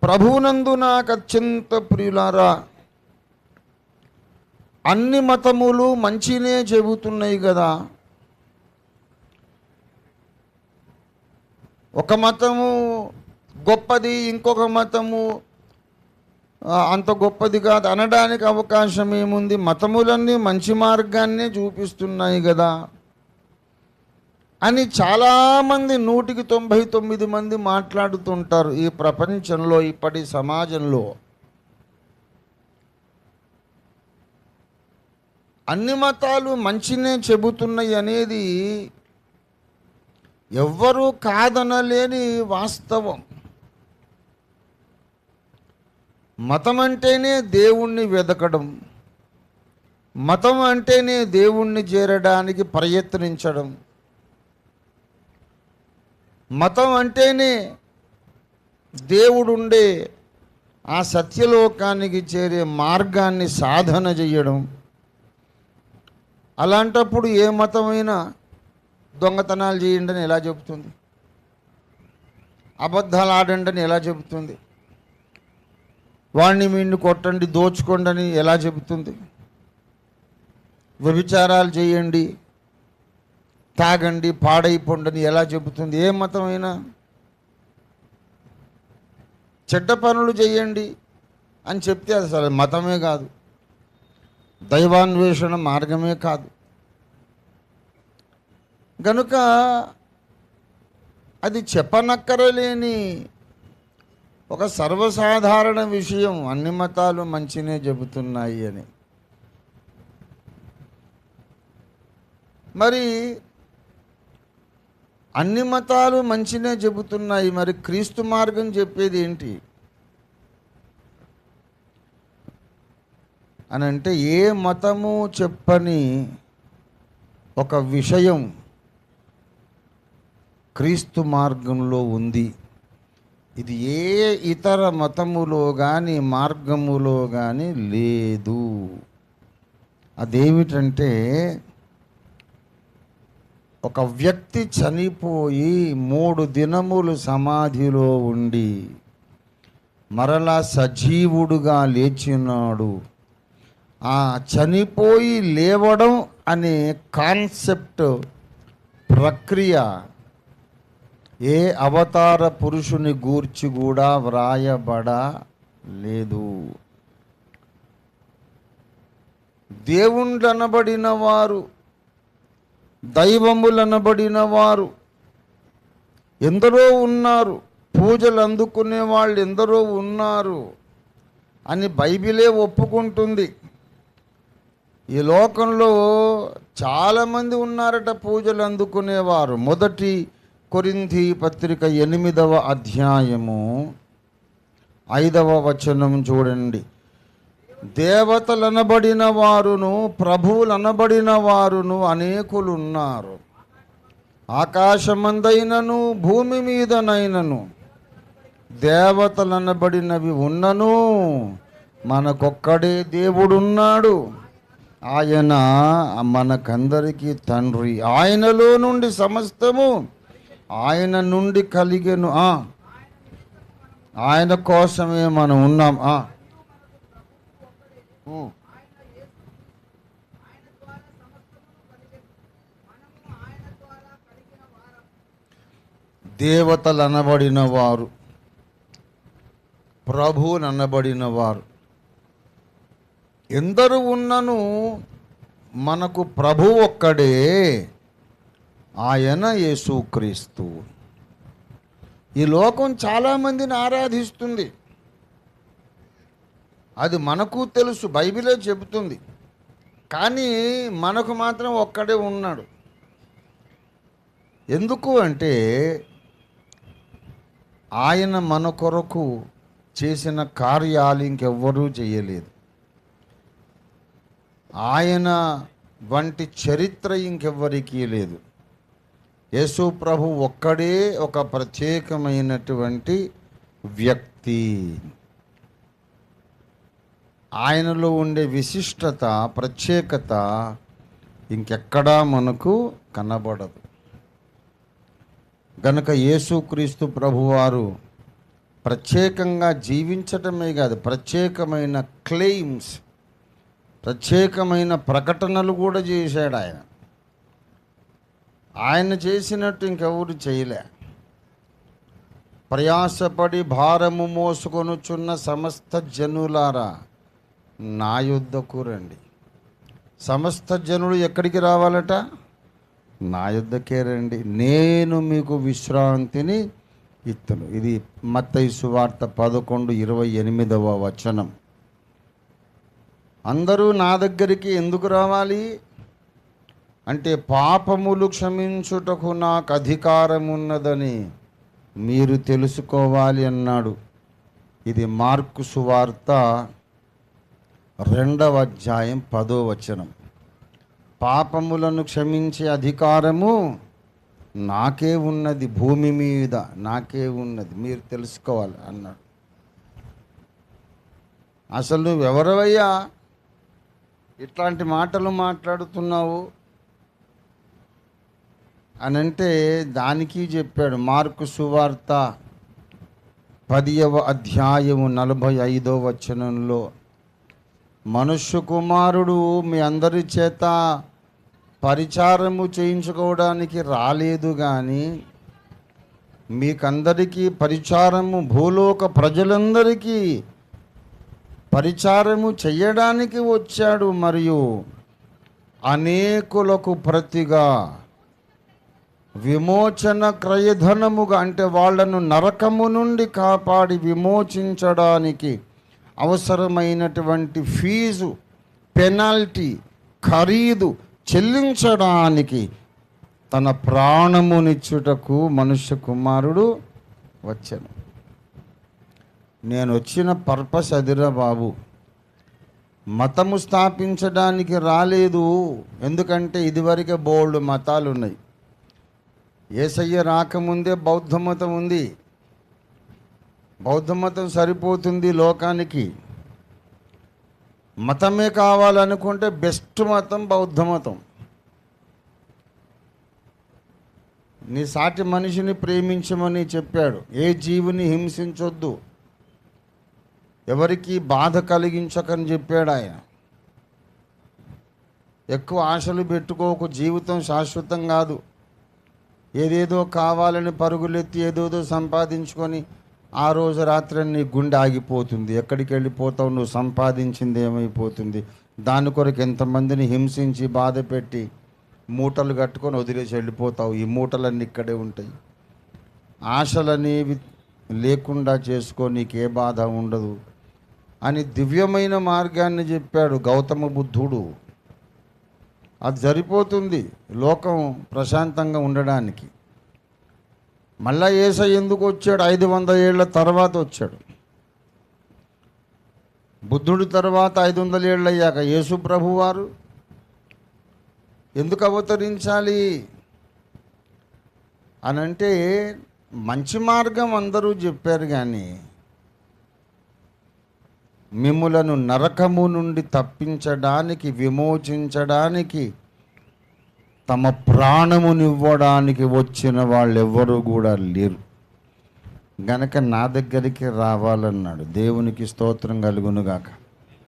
ప్రభువునందు నాకు అత్యంత ప్రియులారా, అన్ని మతములు మంచినే చెబుతున్నాయి కదా. ఒక మతము గొప్పది, ఇంకొక మతము అంత గొప్పది కాదు అనడానికి అవకాశం ఏముంది? మతములన్నీ మంచి మార్గాన్నే చూపిస్తున్నాయి కదా అని చాలామంది 199 మంది మాట్లాడుతుంటారు ఈ ప్రపంచంలో, ఇప్పటి సమాజంలో. అన్ని మతాలు మంచినే చెబుతున్నాయి అనేది ఎవ్వరూ కాదనలేని వాస్తవం. మతం అంటేనే దేవుణ్ణి వెదకడం, మతం అంటేనే దేవుణ్ణి చేరడానికి ప్రయత్నించడం, మతం అంటేనే దేవుడుండే ఆ సత్యలోకానికి చేరే మార్గాన్ని సాధన చేయడం. అలాంటప్పుడు ఏ మతమైనా దొంగతనాలు చేయండి అని ఎలా చెబుతుంది? అబద్ధాలు ఆడండి అని ఎలా చెబుతుంది? వాడిని వీడిని కొట్టండి, దోచుకోండి అని ఎలా చెబుతుంది? వ్యభిచారాలు చేయండి, తాగండి, పాడైపోండి అని ఎలా చెబుతుంది? ఏ మతమైనా చెడ్డ పనులు చేయండి అని చెప్తే అసలు మతమే కాదు, దైవాన్వేషణ మార్గమే కాదు. గనుక అది చెప్పనక్కరలేని ఒక సర్వసాధారణ విషయం, అన్ని మతాలు మంచినే చెబుతున్నాయి అని. మరి అన్ని మతాలు మంచినే చెబుతున్నాయి, మరి క్రీస్తు మార్గం చెప్పేది ఏంటి అని అంటే, ఏ మతము చెప్పని ఒక విషయం క్రీస్తు మార్గంలో ఉంది. ఇది ఏ ఇతర మతములో కానీ మార్గములో కానీ లేదు. అదేమిటంటే, ఒక వ్యక్తి చనిపోయి 3 దినములు సమాధిలో ఉండి మరలా సజీవుడుగా లేచినాడు. ఆ చనిపోయి లేవడం అనే కాన్సెప్ట్, ప్రక్రియ ఏ అవతార పురుషుని గూర్చి కూడా వ్రాయబడలేదు. దేవుళ్ళనబడిన వారు, దైవములనబడిన వారు ఎందరో ఉన్నారు, పూజలు అందుకునే వాళ్ళు ఎందరో ఉన్నారు అని బైబిలే ఒప్పుకుంటుంది. ఈ లోకంలో చాలామంది ఉన్నారట పూజలు అందుకునేవారు. 1 కొరింథీ పత్రిక 8వ అధ్యాయము 5వ వచనం చూడండి. దేవతలనబడిన వారును ప్రభువులనబడిన వారును అనేకులున్నారు. ఆకాశమందైనను భూమి మీదనైనను దేవతలనబడినవి ఉన్నను మనకొక్కడే దేవుడున్నాడు. ఆయన మనకందరికీ తండ్రి. ఆయనలో నుండి సమస్తము ఆయన నుండి కలిగెను. ఆయన కోసమే మనం ఉన్నాం. దేవతలు అనబడిన వారు, ప్రభువులు అనబడిన వారు ఎందరు ఉన్నను మనకు ప్రభు ఒక్కడే, ఆయన యేసుక్రీస్తు. ఈ లోకం చాలామందిని ఆరాధిస్తుంది, అది మనకు తెలుసు, బైబిలే చెబుతుంది. కానీ మనకు మాత్రం ఒక్కడే ఉన్నాడు. ఎందుకు అంటే, ఆయన మన కొరకు చేసిన కార్యాలు ఇంకెవ్వరూ చేయలేదు. ఆయన వంటి చరిత్ర ఇంకెవ్వరికీ లేదు. యేసు ప్రభు ఒక్కడే ఒక ప్రత్యేకమైనటువంటి వ్యక్తి. ఆయనలో ఉండే విశిష్టత, ప్రత్యేకత ఇంకెక్కడా మనకు కనబడదు. గనుక యేసుక్రీస్తు ప్రభువారు ప్రత్యేకంగా జీవించటమే కాదు, ప్రత్యేకమైన క్లెయిమ్స్, ప్రత్యేకమైన ప్రకటనలు కూడా చేశాడు ఆయన. ఆయన చేసినట్టు ఇంకెవరు చేయలే. ప్రయాసపడి భారము మోసుకొనుచున్న సమస్త జనులారా నా యొద్దకు రండి. సమస్త జనులు ఎక్కడికి రావాలట? నా యొద్దకే రండి, నేను మీకు విశ్రాంతిని ఇత్తును. ఇది మత్తయి సువార్త 11:28 అందరూ నా దగ్గరికి ఎందుకు రావాలి అంటే, పాపములు క్షమించుటకు నాకు అధికారం ఉన్నదని మీరు తెలుసుకోవాలి అన్నాడు. ఇది మార్కు సువార్త 2:10. పాపములను క్షమించే అధికారము నాకే ఉన్నది, భూమి మీద నాకే ఉన్నది, మీరు తెలుసుకోవాలి అన్నాడు. అసలు నువ్వెవరవయ్యా ఇట్లాంటి మాటలు మాట్లాడుతున్నావు అని అంటే దానికి చెప్పాడు. మార్కు సువార్త 10:45 మనుష్య కుమారుడు మీ అందరి చేత పరిచారము చేయించుకోవడానికి రాలేదు, కానీ మీకందరికీ పరిచారము, భూలోక ప్రజలందరికీ పరిచారము చెయ్యడానికి వచ్చాడు, మరియు అనేకులకు ప్రతిగా విమోచన క్రయధనముగా, అంటే వాళ్లను నరకము నుండి కాపాడి విమోచించడానికి అవసరమైనటువంటి ఫీజు, పెనాల్టీ, ఖరీదు చెల్లించడానికి తన ప్రాణమునిచ్చుటకు మనుష్య కుమారుడు వచ్చాను. నేను వచ్చిన పర్పస్ అదిరా బాబు, మతము స్థాపించడానికి రాలేదు. ఎందుకంటే ఇదివరకే బోల్డ్ మతాలు ఉన్నాయి. యేసయ్య రాకముందే బౌద్ధ మతం ఉంది. బౌద్ధ మతం సరిపోతుంది లోకానికి. మతమే కావాలనుకుంటే బెస్ట్ మతం బౌద్ధ మతం. నీ సాటి మనిషిని ప్రేమించమని చెప్పాడు. ఏ జీవిని హింసించొద్దు, ఎవరికి బాధ కలిగించకని చెప్పాడు ఆయన. ఎక్కువ ఆశలు పెట్టుకోకు, జీవితం శాశ్వతం కాదు. ఏదేదో కావాలని పరుగులెత్తి ఏదేదో సంపాదించుకొని ఆ రోజు రాత్రి నీ గుండె ఆగిపోతుంది. ఎక్కడికి వెళ్ళిపోతావు? నువ్వు సంపాదించింది ఏమైపోతుంది? దాని కొరకు ఎంతమందిని హింసించి బాధ పెట్టి మూటలు కట్టుకొని వదిలేసి వెళ్ళిపోతావు. ఈ మూటలన్నీ ఇక్కడే ఉంటాయి. ఆశలనేవి లేకుండా చేసుకో, నీకే బాధ ఉండదు అని దివ్యమైన మార్గాన్ని చెప్పాడు గౌతమ బుద్ధుడు. అది సరిపోతుంది లోకం ప్రశాంతంగా ఉండడానికి. మళ్ళా యేసయ్య ఎందుకు వచ్చాడు? 500 ఏళ్ల తర్వాత వచ్చాడు. బుద్ధుడి తర్వాత 500 ఏళ్ళు అయ్యాక యేసు ప్రభువారు ఎందుకు అవతరించాలి అనంటే, మంచి మార్గం అందరూ చెప్పారు, కానీ మిమ్ములను నరకము నుండి తప్పించడానికి, విమోచించడానికి, తమ ప్రాణమునివ్వడానికి వచ్చిన వాళ్ళు ఎవ్వరూ కూడా లేరు. గనక నా దగ్గరికి రావాలన్నాడు. దేవునికి స్తోత్రం కలుగునుగాక.